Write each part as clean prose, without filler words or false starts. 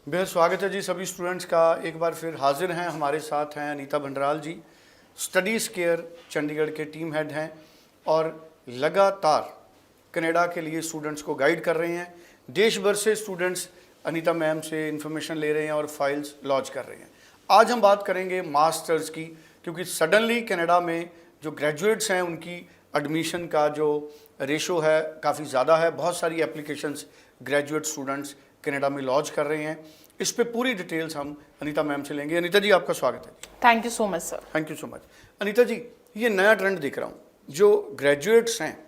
बेहद स्वागत है जी सभी स्टूडेंट्स का। एक बार फिर हाजिर हैं, हमारे साथ हैं अनीता भंडराल जी, स्टडीज़ केयर चंडीगढ़ के टीम हेड हैं और लगातार कनाडा के लिए स्टूडेंट्स को गाइड कर रहे हैं। देश भर से स्टूडेंट्स अनीता मैम से इन्फॉर्मेशन ले रहे हैं और फाइल्स लॉन्च कर रहे हैं। आज हम बात करेंगे मास्टर्स की, क्योंकि सडनली कनाडा में जो ग्रेजुएट्स हैं उनकी एडमिशन का जो रेशो है काफ़ी ज़्यादा है। बहुत सारी एप्लीकेशंस ग्रेजुएट स्टूडेंट्स कनाडा में लॉन्च कर रहे हैं। इस पे पूरी डिटेल्स हम अनीता मैम से लेंगे। अनीता जी, आपका स्वागत है। Thank you so much sir. Thank you so much. Anita ji, ये नया ट्रेंड देख रहा हूँ, जो ग्रेजुएट्स हैं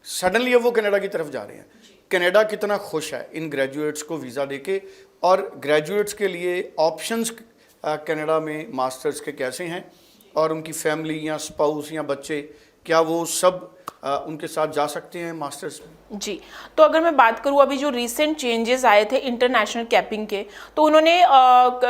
सडनली अब वो कनाडा की तरफ जा रहे हैं। कनाडा कितना खुश है इन ग्रेजुएट्स को वीज़ा देके, और ग्रेजुएट्स के लिए ऑप्शंस कनाडा में मास्टर्स के कैसे हैं, और उनकी फैमिली या स्पाउस या बच्चे क्या वो सब उनके साथ जा सकते हैं मास्टर्स में? जी, तो अगर मैं बात करूँ अभी जो रिसेंट चेंजेस आए थे इंटरनेशनल कैपिंग के, तो उन्होंने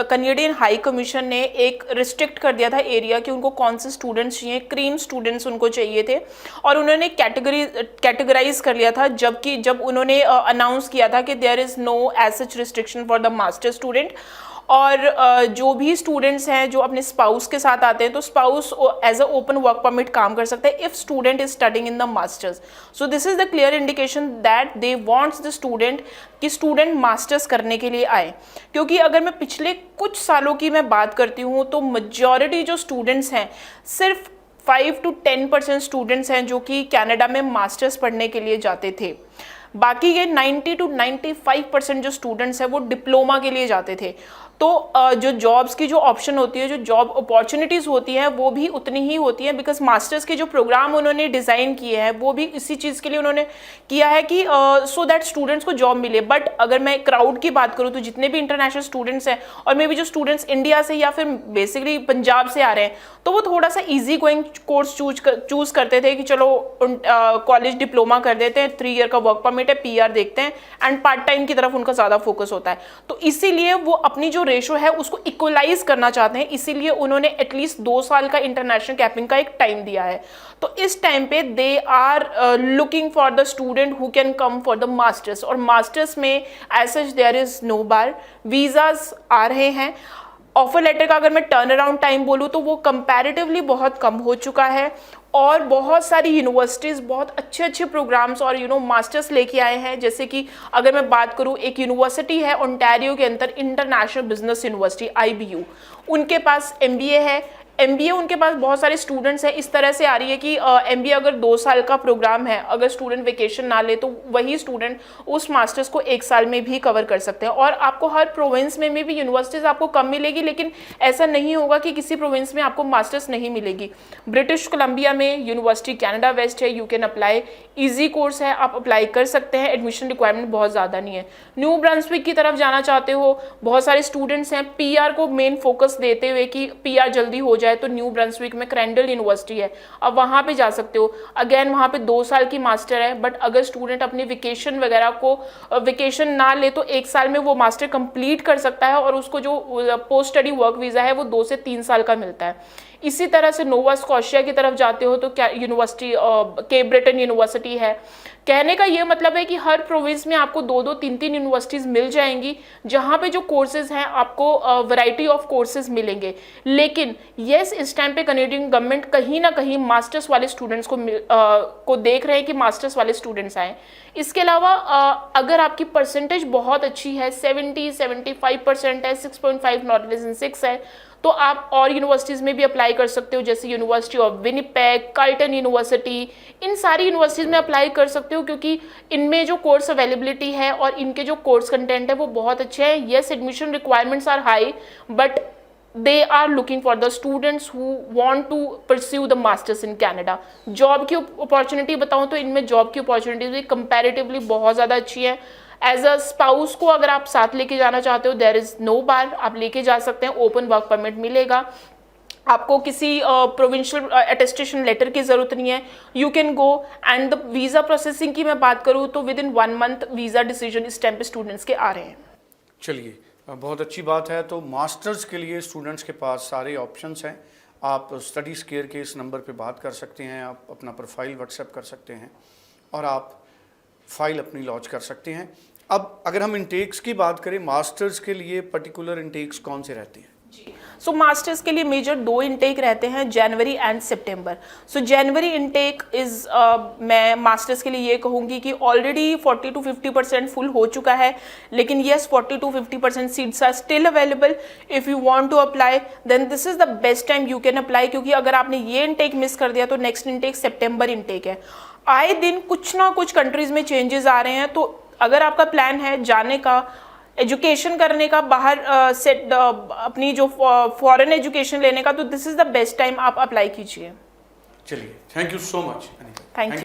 कनेडियन हाई कमीशन ने एक रिस्ट्रिक्ट कर दिया था एरिया कि उनको कौन से स्टूडेंट्स चाहिए, क्रीम स्टूडेंट्स उनको चाहिए थे, और उन्होंने कैटेगराइज कर लिया था। जब उन्होंने अनाउंस किया था कि there is no as such restriction for the master student, और जो भी स्टूडेंट्स हैं जो अपने स्पाउस के साथ आते हैं, तो spouse as a open work permit काम कर सकते हैं if student is studying in the masters. So this is the clear indication that they wants the student कि स्टूडेंट मास्टर्स करने के लिए आए। क्योंकि अगर मैं पिछले कुछ सालों की मैं बात करती हूँ तो मेजॉरिटी जो स्टूडेंट्स हैं, सिर्फ 5 to 10% स्टूडेंट्स हैं जो कि कनाडा में मास्टर्स पढ़ने के लिए जाते थे। बाकी ये 90 to 95% जो स्टूडेंट्स हैं वो डिप्लोमा के लिए जाते थे। तो जो जॉब्स की जो ऑप्शन होती है, जो जॉब अपॉर्चुनिटीज़ होती हैं, वो भी उतनी ही होती हैं, बिकॉज मास्टर्स के जो प्रोग्राम उन्होंने डिज़ाइन किए हैं वो भी इसी चीज़ के लिए उन्होंने किया है कि सो दैट स्टूडेंट्स को जॉब मिले। बट अगर मैं क्राउड की बात करूँ तो जितने भी इंटरनेशनल स्टूडेंट्स हैं, और मे बी जो स्टूडेंट्स इंडिया से या फिर बेसिकली पंजाब से आ रहे हैं, तो वो थोड़ा सा ईजी गोइंग कोर्स चूज करते थे कि चलो कॉलेज डिप्लोमा कर देते हैं, 3 ईयर का वर्क परमिट है, PR देखते हैं, एंड पार्ट टाइम की तरफ उनका ज़्यादा फोकस होता है। तो इसीलिए वो अपनी जो रेशो है उसको इक्वलाइज करना चाहते हैं, इसीलिए उन्होंने एटलीस्ट 2 साल का इंटरनेशनल कैपिंग का एक टाइम दिया है। तो इस टाइम पे they are looking for the student who can come for the masters, और मास्टर्स में as such there is no bar, visas आ रहे हैं। ऑफर लेटर का अगर मैं टर्न अराउंड टाइम बोलूँ तो वो कंपैरेटिवली बहुत कम हो चुका है, और बहुत सारी यूनिवर्सिटीज़ बहुत अच्छे अच्छे प्रोग्राम्स और मास्टर्स लेके आए हैं। जैसे कि अगर मैं बात करूँ, एक यूनिवर्सिटी है ओंटारियो के अंदर, इंटरनेशनल बिजनेस यूनिवर्सिटी IBU, उनके पास MBA है। MBA उनके पास बहुत सारे स्टूडेंट्स हैं, इस तरह से आ रही है कि MBA अगर 2 साल का प्रोग्राम है, अगर स्टूडेंट वेकेशन ना ले तो वही स्टूडेंट उस मास्टर्स को 1 साल में भी कवर कर सकते हैं। और आपको हर प्रोविंस में भी यूनिवर्सिटीज़ आपको कम मिलेगी, लेकिन ऐसा नहीं होगा कि किसी प्रोविंस में आपको मास्टर्स नहीं मिलेगी। ब्रिटिश कोलंबिया में यूनिवर्सिटी कैनेडा वेस्ट है, you can apply, easy course है, आप अप्लाई कर सकते हैं, एडमिशन रिक्वायरमेंट बहुत ज़्यादा नहीं है। न्यू ब्रंसविक की तरफ जाना चाहते हो, बहुत सारे स्टूडेंट्स हैं, PR को मेन फोकस देते हुए कि PR जल्दी हो जाए, तो न्यू ब्रंसविक में क्रेंडल यूनिवर्सिटी है, अब वहाँ पे जा सकते हो। अगेन वहाँ पे 2 साल की मास्टर है, बट अगर स्टूडेंट अपनी वेकेशन वगैरह को वेकेशन ना ले तो 1 साल में वो मास्टर कंप्लीट कर सकता है, और उसको जो पोस्ट स्टडी वर्क वीज़ा है वो 2 से 3 साल का मिलता है। इसी तरह से नोवा स्कॉशिया की तरफ जाते हो तो क्या यूनिवर्सिटी केप ब्रिटेन यूनिवर्सिटी है। कहने का ये मतलब है कि हर प्रोविंस में आपको 2-2, 3-3 यूनिवर्सिटीज़ मिल जाएंगी, जहाँ पे जो कोर्सेज हैं आपको वैरायटी ऑफ कोर्सेज मिलेंगे। लेकिन येस, इस टाइम पे कनेडियन गवर्नमेंट कहीं ना कहीं मास्टर्स वाले स्टूडेंट्स को देख रहे हैं कि मास्टर्स वाले स्टूडेंट्स आएँ। इसके अलावा अगर आपकी परसेंटेज बहुत अच्छी है, 70-75% है, 6.5 नॉट लेस देन 6 है, तो आप और यूनिवर्सिटीज़ में भी अप्लाई कर सकते हो, जैसे university of Winnipeg, Carleton university, इन सारी यूनिवर्सिटीज़ में अप्लाई कर सकते हो, क्योंकि इनमें जो कोर्स अवेलेबिलिटी है और इनके जो कोर्स कंटेंट है वो बहुत अच्छे हैं। Yes, admission requirements are high, but they are looking for the students who want to pursue the masters in Canada. Job की अपॉर्चुनिटी बताऊँ तो इनमें जॉब की अपॉर्चुनिटीज भी कंपैरेटिवली बहुत ज़्यादा अच्छी है। एज अ स्पाउस को अगर आप साथ लेके जाना चाहते हो, देयर इज़ नो बार, आप लेके जा सकते हैं, ओपन वर्क परमिट मिलेगा, आपको किसी प्रोविंशियल अटेस्टेशन लेटर की ज़रूरत नहीं है, you can go. And the visa processing की मैं बात करूँ तो with in 1 month visa decision इस टाइम पे स्टूडेंट्स के आ रहे हैं। चलिए, बहुत अच्छी बात है। तो मास्टर्स के लिए स्टूडेंट्स के पास सारे ऑप्शंस हैं। आप स्टडीज़ केयर के इस नंबर पे बात कर सकते हैं, आप अपना प्रोफाइल व्हाट्सएप कर सकते हैं, और आप फाइल अपनी लॉन्च कर सकते हैं। अब अगर हम इंटेक्स की बात करें, मास्टर्स के लिए पर्टिकुलर इंटेक्स कौन से रहते हैं? सो मास्टर्स के लिए मेजर 2 इनटेक रहते हैं, जनवरी एंड सितंबर। सो जनवरी इनटेक इज मैं मास्टर्स के लिए ये कहूँगी कि ऑलरेडी 40 to 50% फुल हो चुका है, लेकिन yes 40 to 50% seats are still available. If you want to apply then this is the best time you can apply, क्योंकि अगर आपने ये इनटेक मिस कर दिया तो नेक्स्ट इनटेक सितंबर इनटेक है। आए दिन कुछ ना कुछ कंट्रीज में चेंजेस आ रहे हैं, तो अगर आपका प्लान है जाने का, एजुकेशन करने का, बाहर से अपनी जो फॉरेन एजुकेशन लेने का, तो this is the best time आप अप्लाई कीजिए। चलिए, thank you so much. Thank you.